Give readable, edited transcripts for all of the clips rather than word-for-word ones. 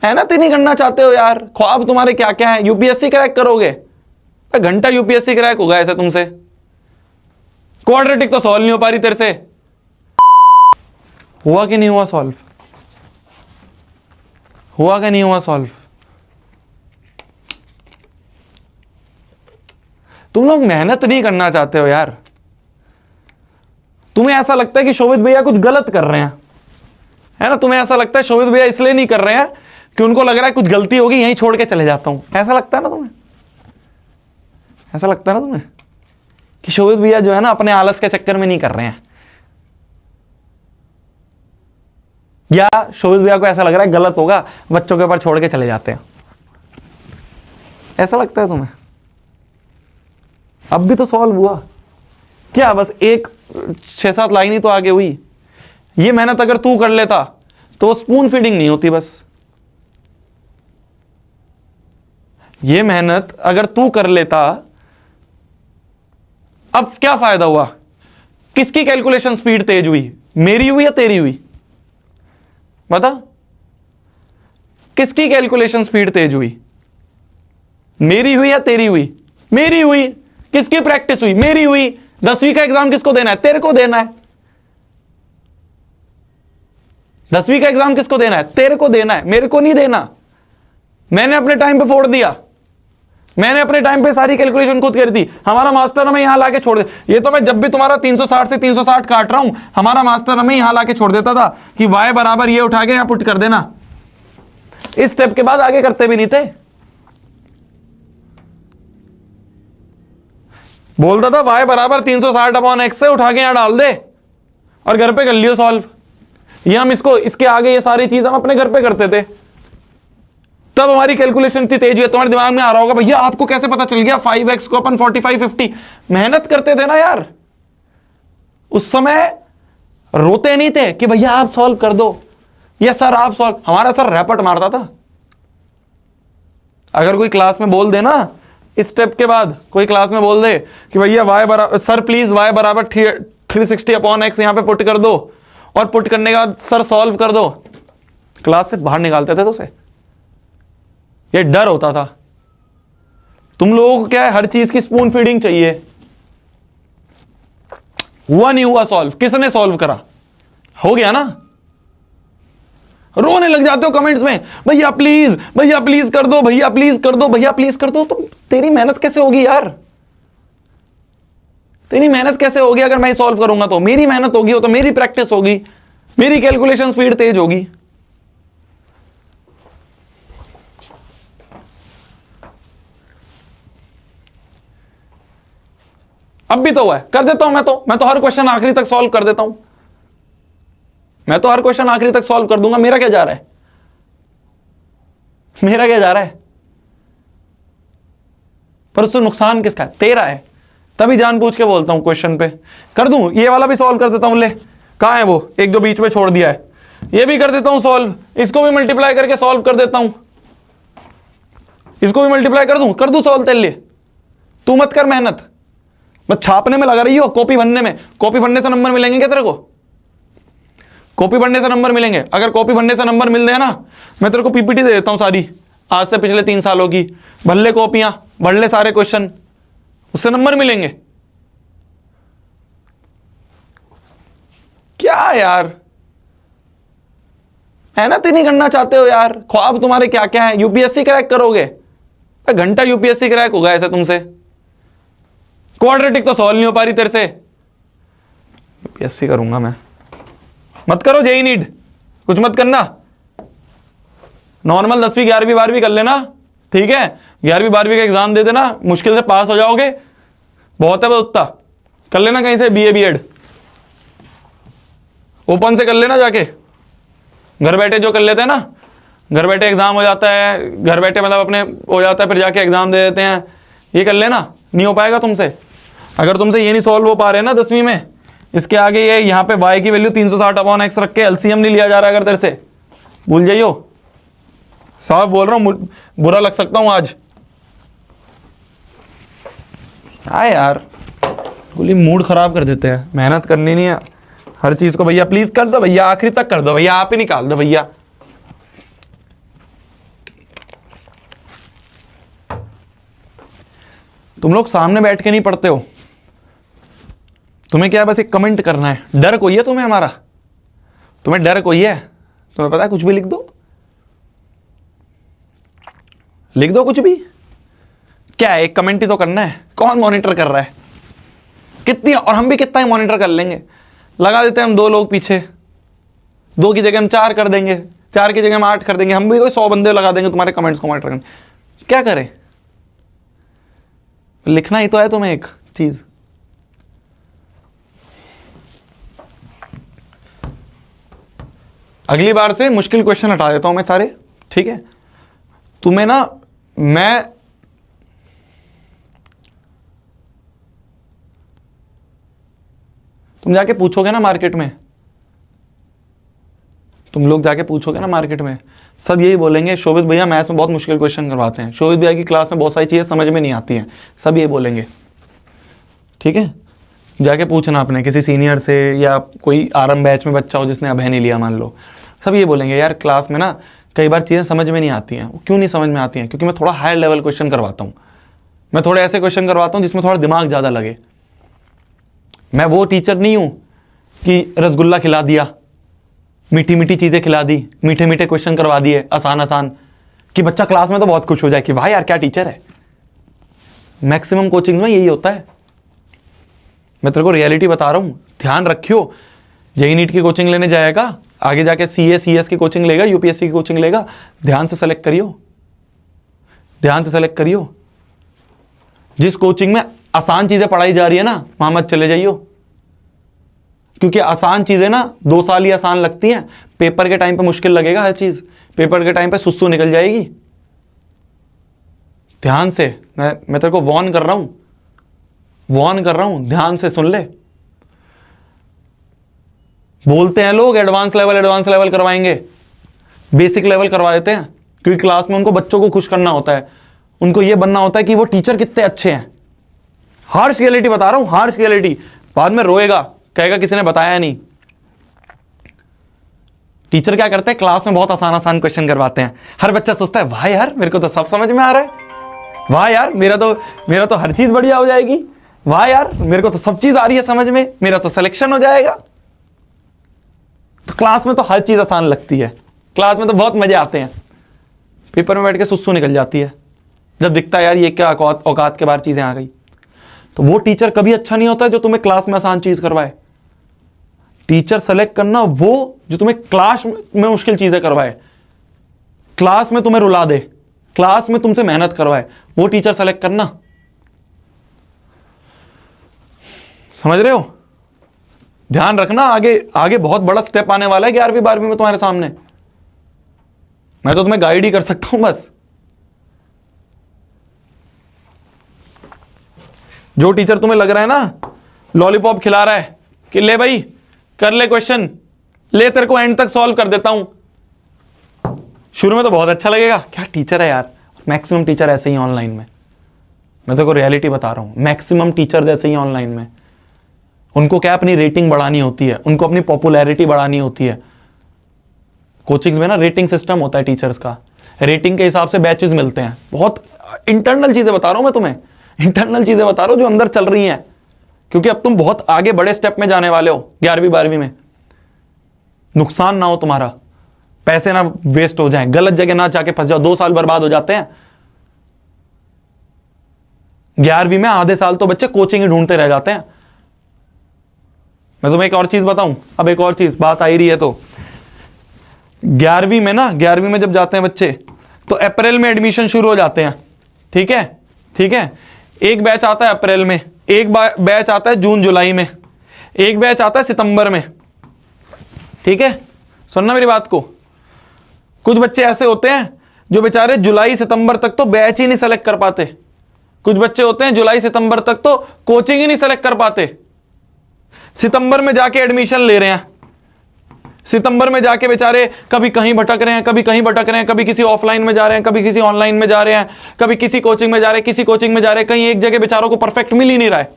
मेहनत ही नहीं करना चाहते हो यार। ख्वाब तुम्हारे क्या क्या है? यूपीएससी क्रैक करोगे? घंटा यूपीएससी क्रैक होगा ऐसे तुमसे। क्वाड्रेटिक तो सॉल्व नहीं हो पा रही तेरे से। हुआ कि नहीं हुआ सॉल्व? हुआ कि नहीं हुआ सॉल्व? तुम लोग मेहनत नहीं करना चाहते हो यार। तुम्हें ऐसा लगता है कि शोभित भैया कुछ गलत कर रहे हैं, है ना? तुम्हें ऐसा लगता है शोभित भैया इसलिए नहीं कर रहे हैं कि उनको लग रहा है कुछ गलती होगी, यहीं छोड़ के चले जाता हूं। ऐसा लगता है ना तुम्हें? ऐसा लगता है ना तुम्हें कि शोभित भैया जो है ना अपने आलस के चक्कर में नहीं कर रहे हैं, या शोभित भैया को ऐसा लग रहा है गलत होगा, बच्चों के ऊपर छोड़ के चले जाते हैं। ऐसा लगता है तुम्हें? अब भी तो सॉल्व हुआ क्या? बस एक 6-7 लाइन ही तो आगे हुई। ये मेहनत अगर तू कर लेता तो स्पून फीडिंग नहीं होती। बस ये मेहनत अगर तू कर लेता, अब क्या फायदा हुआ? किसकी कैलकुलेशन स्पीड तेज हुई, मेरी हुई या तेरी हुई? बता, किसकी कैलकुलेशन स्पीड तेज हुई? मेरी हुई या तेरी हुई? मेरी हुई। किसकी प्रैक्टिस हुई? मेरी हुई। 10वीं का एग्जाम किसको देना है? तेरे को देना है। 10वीं का एग्जाम किसको देना है? तेरे को देना है, मेरे को नहीं देना। मैंने अपने टाइम पे फोड़ दिया, मैंने अपने टाइम पे सारी कैलकुलेशन खुद करी थी। हमारा मास्टर हमें यहां लाके छोड़ दे। ये तो मैं जब भी तुम्हारा 360 से 360 काट रहा हूं, हमारा मास्टर हमें यहां लाके छोड़ देता था कि y बराबर ये उठा के यहां पुट कर देना। इस स्टेप के बाद आगे करते भी नहीं थे। बोलता था y बराबर 360/x से उठा के यहां डाल दे और घर पे कर लियो सॉल्व। ये हम इसको, इसके आगे ये सारी चीज हम अपने घर पे करते थे, तब हमारी कैलकुलेशन इतनी तेज हुई। तुम्हारे दिमाग में आ रहा होगा भैया आपको कैसे पता चल गया 5x को अपन 45-50? मेहनत करते थे ना यार। उस समय रोते नहीं थे कि भैया आप सॉल्व कर दो या सर आप सॉल्व। हमारा सर रैपट मारता था। अगर कोई क्लास में बोल दे ना, इस स्टेप के बाद कोई क्लास में बोल दे कि भैया y बराबर, सर प्लीज y बराबर 360/x यहां पे पुट कर दो, और पुट करने के बाद सर सॉल्व कर दो, क्लास से बाहर निकालते थे तो उसे। ये डर होता था। तुम लोगों को क्या है, हर चीज की स्पून फीडिंग चाहिए। हुआ नहीं हुआ सॉल्व? किसने सॉल्व करा? हो गया ना? रोने लग जाते हो कमेंट्स में, भैया प्लीज कर दो, भैया प्लीज कर दो, भैया प्लीज कर दो। तो तेरी मेहनत कैसे होगी यार? तेरी मेहनत कैसे होगी? अगर मैं सॉल्व करूंगा तो मेरी मेहनत होगी, तो मेरी प्रैक्टिस होगी, मेरी कैलकुलेशन स्पीड तेज होगी। अब भी तो हुआ है, कर देता हूं मैं तो हर क्वेश्चन आखिरी तक सॉल्व कर देता हूं। मैं तो हर क्वेश्चन आखिरी तक सॉल्व कर दूंगा। मेरा क्या जा रहा है? मेरा क्या जा रहा है? पर उससे नुकसान किसका है? तेरा है। तभी जानबूझ के बोलता हूं क्वेश्चन पे कर दूं। ये वाला भी सॉल्व कर देता हूं। ले, कहां है वो एक जो बीच में छोड़ दिया है? ये भी कर देता हूं सॉल्व। इसको भी मल्टीप्लाई करके सॉल्व कर देता हूं। इसको भी मल्टीप्लाई कर दूं सॉल्व तेरे लिए। तू मत कर मेहनत, बस छापने में लगा रही हो, कॉपी भरने में। कॉपी भरने से नंबर मिलेंगे क्या तेरे को? कॉपी भरने से नंबर मिलेंगे? अगर कॉपी भरने से नंबर मिल रहे हैं ना, मैं तेरे को पीपीटी दे देता हूं सारी, आज से पिछले 3 सालों की। भर ले कॉपियां, भर ले सारे क्वेश्चन, उससे नंबर मिलेंगे। क्या यार, मेहनत ही नहीं करना चाहते हो यार। ख्वाब तुम्हारे क्या क्या है? यूपीएससी क्रैक करोगे? घंटा यूपीएससी क्रैक होगा ऐसे तुमसे। क्वाड्रेटिक तो सॉल्व नहीं हो पा रही तेरे से। यूपीएससी करूंगा मैं। मत करो जेई नीट, कुछ मत करना। नॉर्मल 10वीं 11वीं 12वीं कर लेना, ठीक है? 11वीं 12वीं का एग्जाम दे देना, मुश्किल से पास हो जाओगे, बहुत है बस उतना। कर लेना कहीं से बीए बीएड, ओपन से कर लेना जाके। घर बैठे जो कर लेते हैं ना, घर बैठे एग्जाम हो जाता है, घर बैठे मतलब अपने हो जाता है, फिर जाके एग्जाम दे देते हैं। ये कर लेना, नहीं हो पाएगा तुमसे। अगर तुमसे ये नहीं सॉल्व हो पा रहे ना 10वीं में, इसके आगे ये यहाँ पे y की वैल्यू 360/x रख के एलसीएम नहीं लिया जा रहा अगर तेरे से, भूल जाइयो। साहब बोल रहा हूं, बुरा लग सकता हूं आज। हाँ यार, बोली मूड खराब कर देते हैं। मेहनत करनी नहीं है हर चीज को। भैया प्लीज कर दो, भैया आखिरी तक कर दो, भैया आप ही निकाल दो भैया। तुम लोग सामने बैठ के नहीं पढ़ते हो, तुम्हें क्या है बस एक कमेंट करना है। डर कोई है तुम्हें हमारा? तुम्हें डर कोई है? तुम्हें पता है कुछ भी लिख दो, लिख दो कुछ भी। क्या है, एक कमेंट ही तो करना है। कौन मॉनिटर कर रहा है? कितनी, और हम भी कितना ही मॉनिटर कर लेंगे। लगा देते हैं हम 2 लोग पीछे, 2 की जगह हम 4 कर देंगे, 4 की जगह हम 8 कर देंगे। हम भी कोई 100 बंदे लगा देंगे तुम्हारे कमेंट्स को मॉनिटर करने। क्या करें? लिखना ही तो है तुम्हें एक चीज। अगली बार से मुश्किल क्वेश्चन हटा देता हूं मैं सारे, ठीक है? तुम्हें ना मैं तुम जाके पूछोगे ना मार्केट में, तुम लोग जाके पूछोगे ना मार्केट में, सब यही बोलेंगे शोभित भैया मैथ्स में बहुत मुश्किल क्वेश्चन करवाते हैं, शोभित भैया की क्लास में बहुत सारी चीजें समझ में नहीं आती हैं, सब ये बोलेंगे। ठीक है, जाके पूछना अपने किसी सीनियर से, या कोई आरंभ बैच में बच्चा हो जिसने अभय नहीं लिया मान लो, सब ये बोलेंगे यार क्लास में ना कई बार चीज़ें समझ में नहीं आती हैं। क्यों नहीं समझ में आती हैं? क्योंकि मैं थोड़ा हायर लेवल क्वेश्चन करवाता हूँ, मैं थोड़े ऐसे क्वेश्चन करवाता हूँ जिसमें थोड़ा दिमाग ज़्यादा लगे। मैं वो टीचर नहीं हूँ कि रसगुल्ला खिला दिया, मीठी मीठी चीज़ें खिला दी, मीठे मीठे क्वेश्चन करवा दिए आसान आसान, कि बच्चा क्लास में तो बहुत खुश हो जाए कि वाह यार क्या टीचर है। मैक्सिमम कोचिंग्स में यही होता है। मैं तेरे को रियलिटी बता रहा हूँ, ध्यान रखियो। जेईई नीट की कोचिंग लेने जाएगा, आगे जाके सीए सीएस की कोचिंग लेगा, यूपीएससी की कोचिंग लेगा, ध्यान से सेलेक्ट करियो, ध्यान से सेलेक्ट करियो। जिस कोचिंग में आसान चीजें पढ़ाई जा रही है ना वहां मत चले जाइयो, क्योंकि आसान चीजें ना 2 साल ही आसान लगती हैं, पेपर के टाइम पे मुश्किल लगेगा हर चीज, पेपर के टाइम पे सुस्सू निकल जाएगी। ध्यान से, मैं तेरे को वॉर्न कर रहा हूं, वॉर्न कर रहा हूं, ध्यान से सुन ले। बोलते हैं लोग एडवांस लेवल करवाएंगे, बेसिक लेवल करवा देते हैं, क्योंकि क्लास में उनको बच्चों को खुश करना होता है, उनको यह बनना होता है कि वो टीचर कितने अच्छे हैं। हार्श रियलिटी बता रहा हूं, हार्श रियलिटी। बाद में रोएगा, कहेगा किसी ने बताया नहीं। टीचर क्या करते हैं, क्लास में बहुत आसान आसान क्वेश्चन करवाते हैं, हर बच्चा सोचता है वाह यार मेरे को तो सब समझ में आ रहा है, वाह यार मेरा तो हर चीज बढ़िया हो जाएगी, वाह यार मेरे को तो सब चीज आ रही है समझ में, मेरा तो सिलेक्शन हो जाएगा। तो क्लास में तो हर चीज आसान लगती है, क्लास में तो बहुत मजे आते हैं, पेपर में बैठ के सुस्सू निकल जाती है जब दिखता है यार ये क्या औकात के बाहर चीजें आ गई। तो वो टीचर कभी अच्छा नहीं होता है जो तुम्हें क्लास में आसान चीज करवाए। टीचर सेलेक्ट करना वो जो तुम्हें क्लास में मुश्किल चीजें करवाए, क्लास में तुम्हें रुला दे, क्लास में तुमसे मेहनत करवाए, वो टीचर सेलेक्ट करना। समझ रहे हो? ध्यान रखना, आगे बहुत बड़ा स्टेप आने वाला है 11वीं 12वीं में तुम्हारे सामने। मैं तो तुम्हें गाइड ही कर सकता हूं बस। जो टीचर तुम्हें लग रहा है ना लॉलीपॉप खिला रहा है कि ले भाई कर ले क्वेश्चन, ले तेरे को एंड तक सॉल्व कर देता हूं, शुरू में तो बहुत अच्छा लगेगा, क्या टीचर है यार। मैक्सिमम टीचर ऐसे ही ऑनलाइन में, मैं तेरे को रियलिटी बता रहा हूं, मैक्सिमम टीचर ऐसे ही ऑनलाइन में। उनको क्या अपनी रेटिंग बढ़ानी होती है, उनको अपनी पॉपुलैरिटी बढ़ानी होती है। कोचिंग्स में ना रेटिंग सिस्टम होता है टीचर्स का, रेटिंग के हिसाब से बैचेस मिलते हैं। बहुत इंटरनल चीजें बता रहा हूं मैं तुम्हें, इंटरनल चीजें बता रहा हूं जो अंदर चल रही हैं, क्योंकि अब तुम बहुत आगे बड़े स्टेप में जाने वाले हो 11वीं 12वीं में। नुकसान ना हो तुम्हारा, पैसे ना वेस्ट हो जाए, गलत जगह ना जाके फंस जाओ, 2 साल बर्बाद हो जाते हैं। 11वीं में आधे साल तो बच्चे कोचिंग ही ढूंढते रह जाते हैं। मैं तुम्हें एक और चीज बताऊं, अब एक और चीज बात आ ही रही है तो 11वीं में ना, 11वीं में जब जाते हैं बच्चे तो अप्रैल में एडमिशन शुरू हो जाते हैं। ठीक है, ठीक है। एक बैच आता है अप्रैल में, एक बैच आता है जून जुलाई में, एक बैच आता है सितंबर में। ठीक है, सुनना मेरी बात को। कुछ बच्चे ऐसे होते हैं जो बेचारे जुलाई सितंबर तक तो बैच ही नहीं सेलेक्ट कर पाते, कुछ बच्चे होते हैं जुलाई सितंबर तक तो कोचिंग ही नहीं सेलेक्ट कर पाते। सितंबर में जाके एडमिशन ले रहे हैं, सितंबर में जाके बेचारे कभी कहीं भटक रहे हैं, कभी कहीं भटक रहे हैं, कभी किसी ऑफलाइन में जा रहे हैं, कभी किसी ऑनलाइन में जा रहे हैं, कभी किसी कोचिंग में जा रहे हैं, किसी कोचिंग में जा रहे हैं, कहीं एक जगह बेचारों को परफेक्ट मिल ही नहीं रहा है।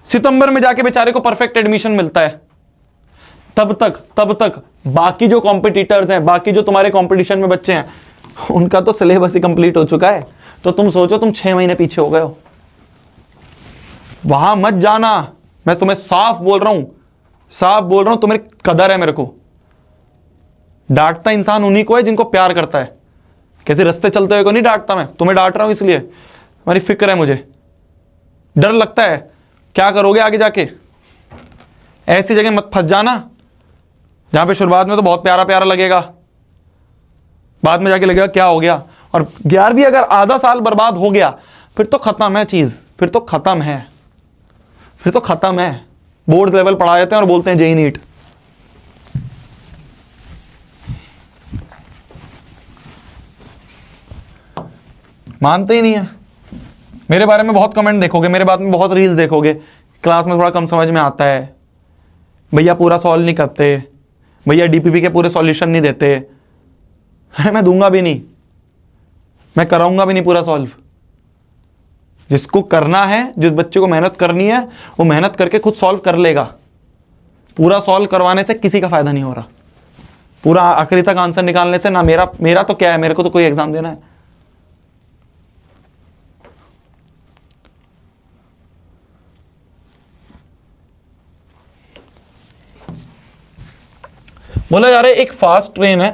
सितंबर में जाके बेचारे को परफेक्ट एडमिशन मिलता है। तब तक बाकी जो कॉम्पिटिटर्स हैं, बाकी जो तुम्हारे कॉम्पिटिशन में बच्चे हैं, उनका तो सिलेबस ही कंप्लीट हो चुका है। तो तुम सोचो तुम 6 महीने पीछे हो गए हो, वहां मत जाना, मैं तुम्हें साफ बोल रहा हूं, साफ बोल रहा हूं, तुम्हें कदर है मेरे को। डांटता इंसान उन्हीं को है जिनको प्यार करता है। कैसे रास्ते चलते हुए को नहीं डांटता, मैं तुम्हें डांट रहा हूं इसलिए तुम्हारी फिक्र है मुझे। डर लगता है क्या करोगे आगे जाके। ऐसी जगह मत फंस जाना जहां पे शुरुआत में तो बहुत प्यारा प्यारा लगेगा, बाद में जाके लगेगा क्या हो गया। और 11वीं अगर आधा साल बर्बाद हो गया फिर तो खत्म है चीज, फिर तो खत्म है, फिर तो खत्म है। बोर्ड लेवल पढ़ा देते हैं और बोलते हैं जेई नीट। मानते ही नहीं है। मेरे बारे में बहुत कमेंट देखोगे, मेरे बारे में बहुत रील्स देखोगे, क्लास में थोड़ा कम समझ में आता है, भैया पूरा सॉल्व नहीं करते, भैया डीपीपी के पूरे सॉल्यूशन नहीं देते। अरे मैं दूंगा भी नहीं, मैं कराऊंगा भी नहीं पूरा सॉल्व। जिसको करना है, जिस बच्चे को मेहनत करनी है, वो मेहनत करके खुद सॉल्व कर लेगा। पूरा सॉल्व करवाने से किसी का फायदा नहीं हो रहा, पूरा आखिरी तक आंसर निकालने से ना। मेरा तो क्या है, मेरे को तो कोई एग्जाम देना है। बोला जा रहा है एक फास्ट ट्रेन है